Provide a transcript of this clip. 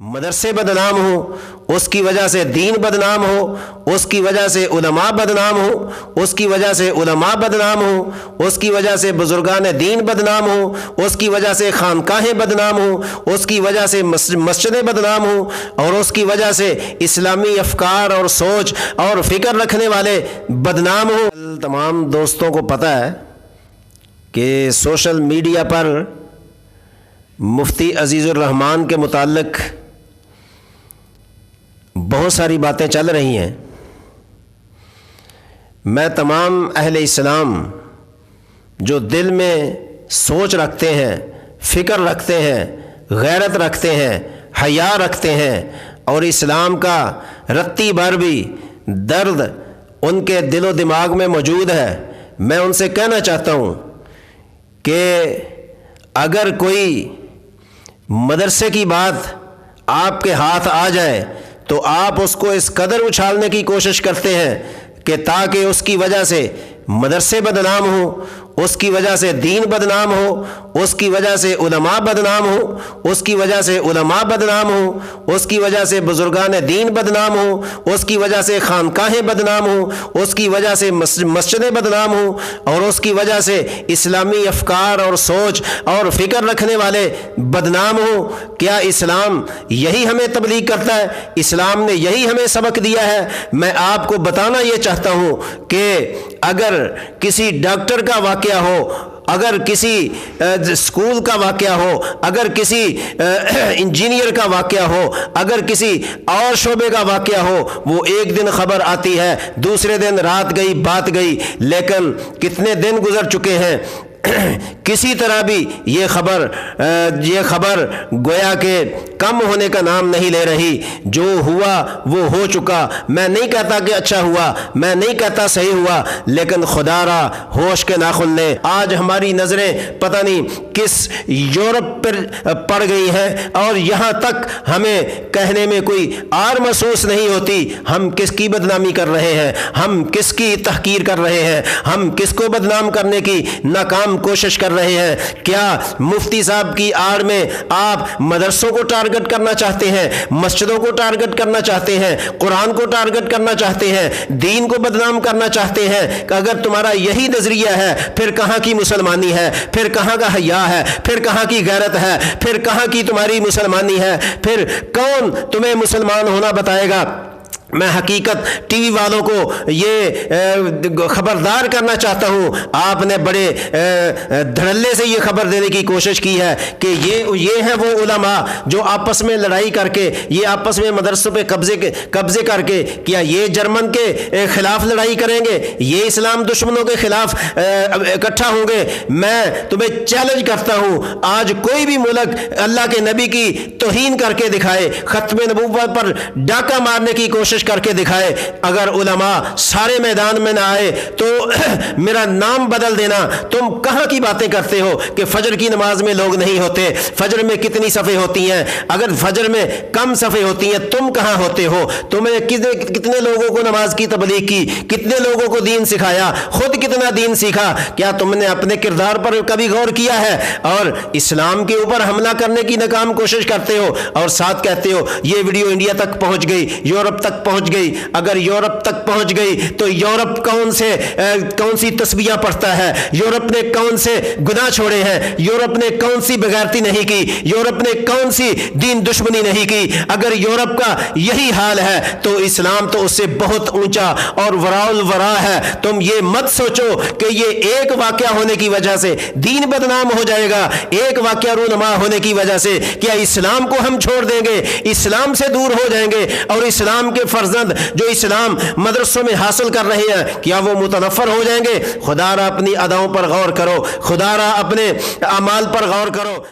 مدرسے بدنام ہوں، اس کی وجہ سے دین بدنام ہو، اس کی وجہ سے علماء بدنام ہو، اس کی وجہ سے علماء بدنام ہوں، اس کی وجہ سے بزرگان دین بدنام ہوں، اس کی وجہ سے خانقاہیں بدنام ہوں، اس کی وجہ سے مسجدیں بدنام ہوں، اور اس کی وجہ سے اسلامی افکار اور سوچ اور فکر رکھنے والے بدنام ہوں۔ تمام دوستوں کو پتہ ہے کہ سوشل میڈیا پر مفتی عزیز الرحمان کے متعلق بہت ساری باتیں چل رہی ہیں۔ میں تمام اہل اسلام جو دل میں سوچ رکھتے ہیں، فکر رکھتے ہیں، غیرت رکھتے ہیں، حیا رکھتے ہیں اور اسلام کا رتی بھر بھی درد ان کے دل و دماغ میں موجود ہے، میں ان سے کہنا چاہتا ہوں کہ اگر کوئی مدرسے کی بات آپ کے ہاتھ آ جائے تو آپ اس کو اس قدر اچھالنے کی کوشش کرتے ہیں کہ تاکہ اس کی وجہ سے مدرسے بدنام ہوں، اس کی وجہ سے دین بدنام ہو، اس کی وجہ سے علماء بدنام ہو، اس کی وجہ سے علماء بدنام ہو، اس کی وجہ سے بزرگان دین بدنام ہو، اس کی وجہ سے خانقاہیں بدنام ہوں، اس کی وجہ سے مسجدیں بدنام ہوں، اور اس کی وجہ سے اسلامی افکار اور سوچ اور فکر رکھنے والے بدنام ہوں۔ کیا اسلام یہی ہمیں تبلیغ کرتا ہے؟ اسلام نے یہی ہمیں سبق دیا ہے؟ میں آپ کو بتانا یہ چاہتا ہوں کہ اگر کسی ڈاکٹر کا واقعہ ہو، اگر کسی اسکول کا واقعہ ہو، اگر کسی انجینئر کا واقعہ ہو، اگر کسی اور شعبے کا واقعہ ہو، وہ ایک دن خبر آتی ہے، دوسرے دن رات گئی بات گئی، لیکن کتنے دن گزر چکے ہیں، کسی طرح بھی یہ خبر گویا کہ کم ہونے کا نام نہیں لے رہی۔ جو ہوا وہ ہو چکا۔ میں نہیں کہتا کہ اچھا ہوا، میں نہیں کہتا صحیح ہوا، لیکن خدا را ہوش کے ناخن لیں۔ آج ہماری نظریں پتہ نہیں کس یورپ پر پڑ گئی ہیں، اور یہاں تک ہمیں کہنے میں کوئی آر محسوس نہیں ہوتی ہم کس کی بدنامی کر رہے ہیں، ہم کس کی تحقیر کر رہے ہیں، ہم کس کو بدنام کرنے کی ناکام کوشش کر رہے ہیں۔ کیا مفتی صاحب کی آڑ میں آپ مدرسوں کو ٹارگٹ کرنا چاہتے ہیں، مسجدوں کو ٹارگٹ کرنا چاہتے ہیں، قرآن کو ٹارگٹ کرنا چاہتے ہیں، دین کو بدنام کرنا چاہتے ہیں؟ کہ اگر تمہارا یہی نظریہ ہے، پھر کہاں کی مسلمانی ہے، پھر کہاں کا حیا ہے، پھر کہاں کی غیرت ہے، پھر کہاں کی تمہاری مسلمانی ہے؟ پھر کون تمہیں مسلمان ہونا بتائے گا؟ میں حقیقت ٹی وی والوں کو یہ خبردار کرنا چاہتا ہوں، آپ نے بڑے دھڑلے سے یہ خبر دینے کی کوشش کی ہے کہ یہ ہیں وہ علماء جو آپس میں لڑائی کر کے، یہ آپس میں مدرسوں پہ قبضے کر کے، کیا یہ جرمن کے خلاف لڑائی کریں گے؟ یہ اسلام دشمنوں کے خلاف اکٹھا ہوں گے؟ میں تمہیں چیلنج کرتا ہوں، آج کوئی بھی ملک اللہ کے نبی کی توہین کر کے دکھائے، ختم نبوت پر ڈاکہ مارنے کی کوشش کر کے دکھائے، اگر علماء سارے میدان میں نہ آئے تو میرا نام بدل دینا۔ تم کہاں کی باتیں کرتے ہو کہ فجر کی نماز میں لوگ نہیں ہوتے؟ فجر میں کتنی صفیں ہوتی ہیں؟ اگر فجر میں کم صفیں ہوتی ہیں، تم کہاں ہوتے ہو؟ تمہیں کتنے لوگوں کو نماز کی تبلیغ کی، کتنے لوگوں کو دین سکھایا، خود کتنا دین سیکھا؟ کیا تم نے اپنے کردار پر کبھی غور کیا ہے؟ اور اسلام کے اوپر حملہ کرنے کی ناکام کوشش کرتے ہو، اور ساتھ کہتے ہو یہ ویڈیو انڈیا تک پہنچ گئی، یورپ تک پہنچ گئی۔ اگر یورپ تک پہنچ گئی تو یورپ کون سی تسبیحاں پڑھتا ہے؟ یورپ نے کون سے گناہ چھوڑے ہیں؟ یورپ نے کون سی بغیرتی نہیں کی؟ یورپ نے کون سی دین دشمنی نہیں کی؟ اگر یورپ کا یہی حال ہے تو اسلام تو اس سے بہت اونچا اور وراء الورا ہے۔ تم یہ مت سوچو کہ یہ ایک واقعہ ہونے کی وجہ سے دین بدنام ہو جائے گا، ایک واقعہ رونما ہونے کی وجہ سے کیا اسلام کو ہم چھوڑ دیں گے، اسلام سے دور ہو جائیں گے، اور اسلام کے فرزند جو اسلام مدرسوں میں حاصل کر رہے ہیں کیا وہ متنفر ہو جائیں گے؟ خدا را اپنی اداؤں پر غور کرو، خدا را اپنے اعمال پر غور کرو۔